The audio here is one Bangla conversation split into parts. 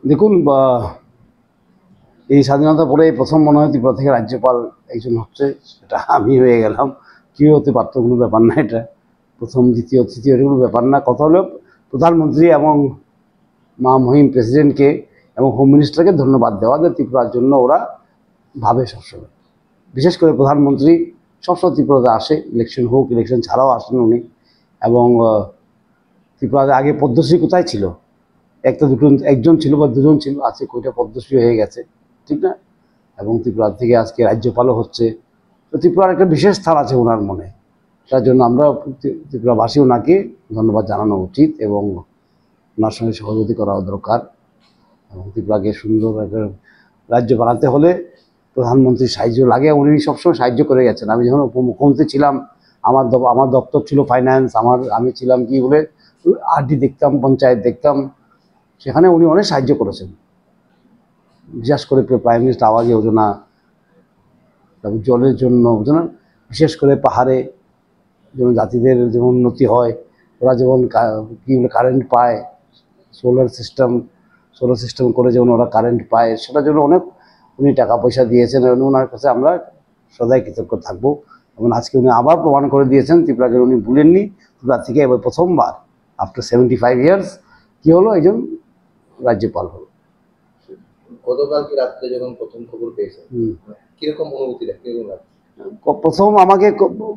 দেখুন, এই স্বাধীনতা পরে প্রথম মনে হয় ত্রিপুরা থেকে রাজ্যপাল একজন হচ্ছে, সেটা আমি হয়ে গেলাম। কী হতে পারতো, কোনো ব্যাপার না। এটা প্রথম, দ্বিতীয়, তৃতীয় কোনো ব্যাপার না। কথা হলো প্রধানমন্ত্রী এবং মহিম প্রেসিডেন্টকে এবং হোম মিনিস্টারকে ধন্যবাদ দেওয়া যে ত্রিপুরার জন্য ওরা ভাবে সবসময়। বিশেষ করে প্রধানমন্ত্রী সবসময় ত্রিপুরাতে আসে, ইলেকশন হোক, ইলেকশন ছাড়াও আসেন উনি। এবং ত্রিপুরাতে আগে পদ্মশ্রী কোথায় ছিল? একটা দুটো, একজন ছিল বা দুজন ছিল, আজকে কয়টা পদ্মশ্রী হয়ে গেছে, ঠিক না? এবং ত্রিপুরা থেকে আজকে রাজ্যপালও হচ্ছে। তো ত্রিপুরার একটা বিশেষ স্থান আছে ওনার মনে। তার জন্য আমরা ত্রিপুরাবাসী ওনাকে ধন্যবাদ জানানো উচিত এবং ওনার সঙ্গে সহযোগিতা করা দরকার। এবং ত্রিপুরাকে সুন্দর একটা রাজ্য বানাতে হলে প্রধানমন্ত্রীর সাহায্য লাগে। উনি সবসময় সাহায্য করে গেছেন। আমি যখন উপমুখ্যমন্ত্রী ছিলাম, আমার দপ্তর ছিল ফাইন্যান্স, আমি ছিলাম কি বলে আরডি দেখতাম, পঞ্চায়েত দেখতাম, সেখানে উনি অনেক সাহায্য করেছেন। বিশেষ করে প্রাইম মিনিস্টার আবাস যোজনা, তারপর জলের জন্য, বুঝলেন, বিশেষ করে পাহাড়ে যেমন জাতিদের যেমন উন্নতি হয়, ওরা যেমন কী বলে কারেন্ট পায়, সোলার সিস্টেম করে যেমন ওরা কারেন্ট পায়, সেটার জন্য অনেক উনি টাকা পয়সা দিয়েছেন। এবং ওনার কাছে আমরা সদাই কৃতজ্ঞ থাকবো। এবং আজকে উনি আবার প্রমাণ করে দিয়েছেন ত্রিপুরাকে উনি ভুলেননি। ত্রিপুরা থেকে এবার প্রথমবার আফটার 75 ইয়ার্স কী হলো, একজন রাজ্যপাল হলো। গতকালকে রাত্রে যখন প্রথম খবর পেয়েছেন, কিরকম অনুভূতিটা, কিরকম লাগছে? প্রথম আমাকে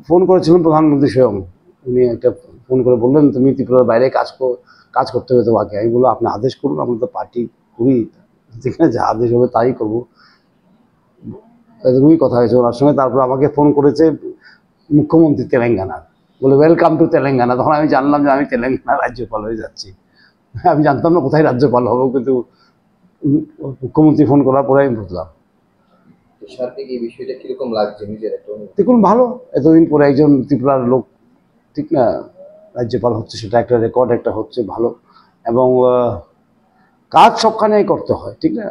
ফোন করেছিলেন প্রধানমন্ত্রী স্বয়ং। উনি একটা ফোন করে বললেন, তুমি ত্রিপুরার বাইরে কাজ করতে হবে তোমাকে। আমি বললাম, আপনি আদেশ করুন, আমরা তো পার্টি করি, যেখানে যা আদেশ হবে তাই করবো। এরকমই কথা হয়েছে ওনার সঙ্গে। তারপর আমাকে ফোন করেছে মুখ্যমন্ত্রী তেলেঙ্গানার, বলে ওয়েলকাম টু তেলেঙ্গানা। তখন আমি জানলাম যে আমি তেলেঙ্গানা রাজ্যপাল হয়ে যাচ্ছি। আমি জানতাম না কোথায় রাজ্যপাল হবো, কিন্তু মুখ্যমন্ত্রী ফোন করার পরে আমি বুঝলাম। সার্বিক এই বিষয়টা কিরকম লাগছে নিজের একটা? দেখুন, ভালো, এতদিন পরে একজন ত্রিপুরার লোক, ঠিক না, রাজ্যপাল হচ্ছে, সেটা একটা রেকর্ড একটা হচ্ছে, ভালো। এবং কাজ সবখানেই করতে হয়, ঠিক না?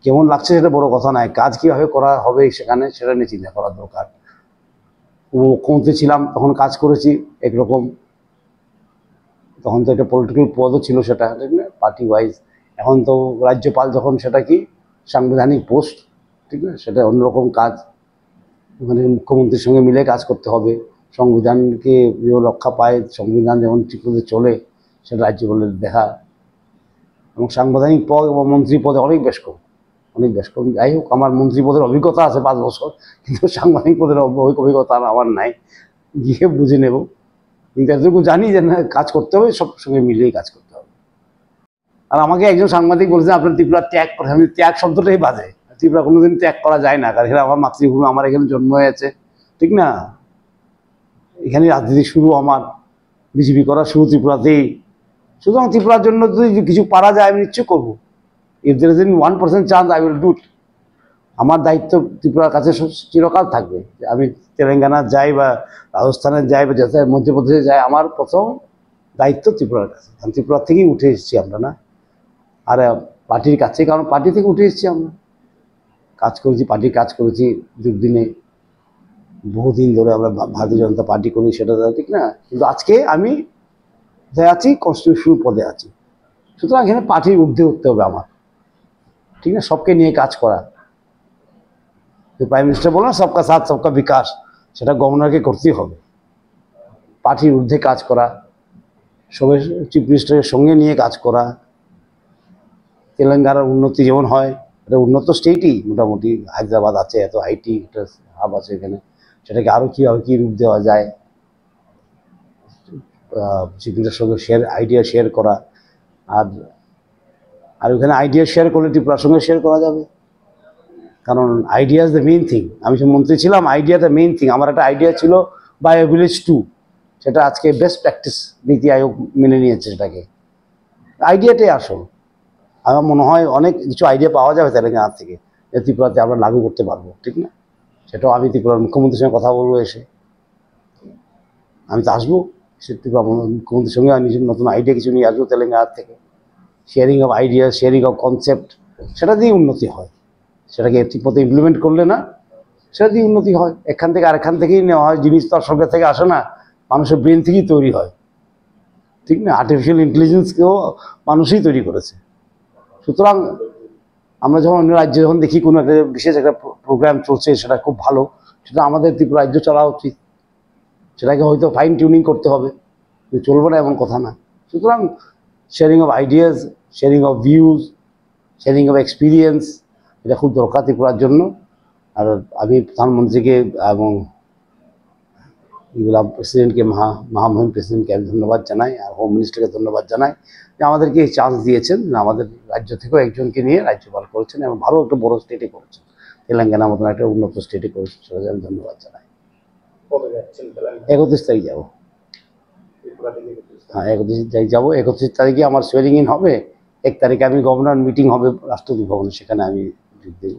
কেমন লাগছে সেটা বড় কথা নয়, কাজ কীভাবে করা হবে সেখানে, সেটা নিয়ে চিন্তা করা দরকার। মুখ্যমন্ত্রী ছিলাম তখন কাজ করেছি একরকম, তখন তো একটা পলিটিক্যাল পদও ছিল সেটা, ঠিক না, পার্টি ওয়াইজ। এখন তো রাজ্যপাল যখন, সেটা কি সাংবিধানিক পোস্ট, ঠিক না, সেটা অন্যরকম কাজ। ওখানে মুখ্যমন্ত্রীর সঙ্গে মিলে কাজ করতে হবে। সংবিধানকে রক্ষা পায়, সংবিধান যেমন ঠিকমতো চলে, সেটা রাজ্যপালের দেখা। এবং সাংবিধানিক পদ এবং মন্ত্রী পদে অনেক বেশ কম। যাই হোক, আমার মন্ত্রী পদের অভিজ্ঞতা আছে 5 বছর, কিন্তু সাংবিধানিক পদের অভিজ্ঞতা আমার নাই, গিয়ে বুঝে নেব। কিন্তু এতটুকু জানি যে না, কাজ করতে হবে, সব সঙ্গে মিলিয়ে কাজ করতে হবে। আর আমাকে একজন সাংবাদিক বলেছেন, আপনার ত্রিপুরা ত্যাগ করে। আমি ত্যাগ শব্দটাই বাজে। ত্রিপুরা কোনোদিন ত্যাগ করা যায় না, কারণ এখানে আমার মাতৃভূমি, আমার এখানে জন্ম হয়েছে, ঠিক না? এখানে রাজনীতি শুরু, আমার বিজেপি করা শুরু ত্রিপুরাতেই। সুতরাং ত্রিপুরার জন্য যদি কিছু পারা যায়, আমি নিশ্চয় করবো। If there is in 1% chance, I will do it. আমার দায়িত্ব ত্রিপুরার কাছে চিরকাল থাকবে। আমি তেলেঙ্গানা যাই বা রাজস্থানে যাই বা যাতে মধ্যপ্রদেশে যাই, আমার প্রথম দায়িত্ব ত্রিপুরার কাছে। কারণ ত্রিপুরা থেকেই উঠে এসেছি আমরা, না? আর পার্টির কাছে, কারণ পার্টি থেকে উঠে এসেছি আমরা, কাজ করেছি, পার্টির কাজ করেছি দুর্দিনে। বহুদিন ধরে আমরা ভারতীয় জনতা পার্টি করি, সেটা ঠিক না? কিন্তু আজকে আমি কোথায় আছি? কনস্টিটিউশনাল পদে আছি। সুতরাং এখানে পার্টির ঊর্ধ্বে উঠতে হবে আমার, ঠিক না? সবকে নিয়ে কাজ করা। প্রাইম মিনিস্টার বললেন সবকা সাথ সবকা বিকাশ, সেটা গভর্নরকে করতেই হবে। পার্টির ঊর্ধ্বে কাজ করা, সবাই চিফ মিনিস্টারের সঙ্গে নিয়ে কাজ করা। তেলেঙ্গানার উন্নতি যেমন হয়, এটা উন্নত স্টেটই মোটামুটি। হায়দ্রাবাদ আছে, এত আইটি একটা হাব আছে এখানে, সেটাকে আরও কীভাবে কী রূপ দেওয়া যায়, চিফ মিনিস্টারের সঙ্গে আইডিয়া শেয়ার করা। আর ওখানে আইডিয়া শেয়ার করলে ত্রিপুরার সঙ্গে শেয়ার করা যাবে, কারণ idea is the main thing. আমি যে মন্ত্রী ছিলাম, আইডিয়া দ্য মেইন থিং। আমার একটা আইডিয়া ছিল বাই ভিলেজ 2, সেটা আজকে বেস্ট প্র্যাকটিস নীতি আয়োগ মেনে নিয়েছে সেটাকে। আইডিয়াটাই আসল। আমার মনে হয় অনেক কিছু আইডিয়া পাওয়া যাবে তেলেঙ্গানা থেকে, যে ত্রিপুরাতে আমরা লাগু করতে পারবো, ঠিক না? সেটাও আমি ত্রিপুরার মুখ্যমন্ত্রীর সঙ্গে কথা বলবো এসে। আমি তো আসবো, সে ত্রিপুরা মুখ্যমন্ত্রীর সঙ্গে নিজের নতুন আইডিয়া কিছু নিয়ে আসবো তেলেঙ্গানা থেকে। Sharing of idea, sharing of concept, সেটা দিয়ে উন্নতি হয়। সেটাকে ঠিক মতো ইমপ্লিমেন্ট করলে না, সেটা দিয়ে উন্নতি হয়। এখান থেকে আরেকখান থেকেই নেওয়া হয়, জিনিস তো আর সরকার থেকে আসে না, মানুষের ব্রেন থেকেই তৈরি হয়, ঠিক না? আর্টিফিশিয়াল ইন্টেলিজেন্সকেও মানুষই তৈরি করেছে। সুতরাং আমরা যখন অন্য রাজ্যে যখন দেখি কোনো একটা বিশেষ একটা প্রোগ্রাম চলছে, সেটা খুব ভালো, সেটা আমাদের ত্রিপুরা রাজ্য চলা উচিত। সেটাকে হয়তো ফাইন টিউনিং করতে হবে, কিন্তু চলবে না এমন কথা না। সুতরাং sharing of ideas, sharing of views, sharing of experience, এটা খুব দরকার ত্রিপুরার জন্য। আর আমি প্রধানমন্ত্রীকে এবং প্রেসিডেন্টকে, মহামহিম প্রেসিডেন্টকে আমি ধন্যবাদ জানাই, আর হোম মিনিস্টারকে ধন্যবাদ জানাই যে আমাদেরকে এই চান্স দিয়েছেন, আমাদের রাজ্য থেকেও একজনকে নিয়ে রাজ্যপাল করেছেন এবং ভালো একটা বড় স্টেটে করেছেন, তেলেঙ্গানার মতন একটা উন্নত স্টেটে করেছেন, সেটাকে আমি ধন্যবাদ জানাই। 31 তারিখ যাবো। হ্যাঁ, 31 তারিখ যাবো। 31 তারিখে আমার সোয়ারিং ইন হবে, 1 তারিখে আমি গভর্নর মিটিং হবে রাষ্ট্রপতি ভবনে, সেখানে আমি যোগ দেব।